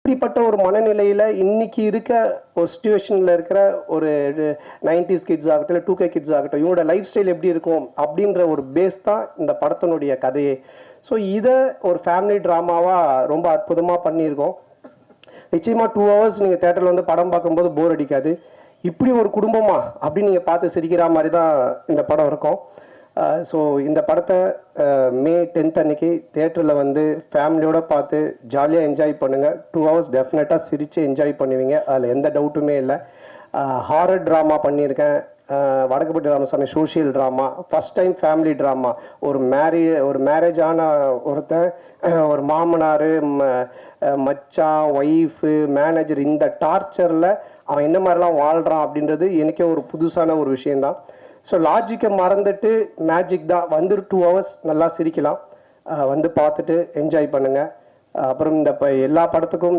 இப்படிப்பட்ட ஒரு மனநிலையில் இன்னைக்கு இருக்க ஒரு சுச்சுவேஷனில் இருக்கிற ஒரு 90s கிட்ஸ் ஆகட்டும் இல்லை 2K கிட்ஸ் ஆகட்டும் இவங்களோட லைஃப் ஸ்டைல் எப்படி இருக்கும் அப்படின்ற ஒரு பேஸ் தான் இந்த படத்தினுடைய கதையே. ஸோ இதை ஒரு ஃபேமிலி ட்ராமாவாக ரொம்ப அற்புதமாக பண்ணியிருக்கோம். நிச்சயமாக 2 hours நீங்கள் தேட்டரில் வந்து படம் பார்க்கும்போது போர் அடிக்காது. இப்படி ஒரு குடும்பமா அப்படின்னு நீங்கள் பார்த்து சிரிக்கிற மாதிரி தான் இந்த படம் இருக்கும். ஸோ இந்த படத்தை May 10th அன்னைக்கு தேட்டரில் வந்து ஃபேமிலியோடு பார்த்து ஜாலியாக என்ஜாய் பண்ணுங்கள். 2 hours டெஃபினட்டாக சிரித்து என்ஜாய் பண்ணுவீங்க, அதில் எந்த டவுட்டுமே இல்லை. ஹாரர் ட்ராமா பண்ணியிருக்கேன், Vadakkupatti Ramasamy social drama, first time family drama. ஒரு மேரேஜ் ஆன ஒருத்தன், ஒரு மாமனார், மச்சான், ஒய்ஃபு, மேனேஜர், இந்த டார்ச்சரில் அவன் என்ன மாதிரிலாம் வாழ்கிறான் அப்படின்றது எனக்கே ஒரு புதுசான ஒரு விஷயந்தான். ஸோ லாஜிக்கை மறந்துட்டு மேஜிக் தான். வந்து 2 hours நல்லா சிரிக்கலாம், வந்து பார்த்துட்டு என்ஜாய் பண்ணுங்கள். அப்புறம் இந்த எல்லா படத்துக்கும்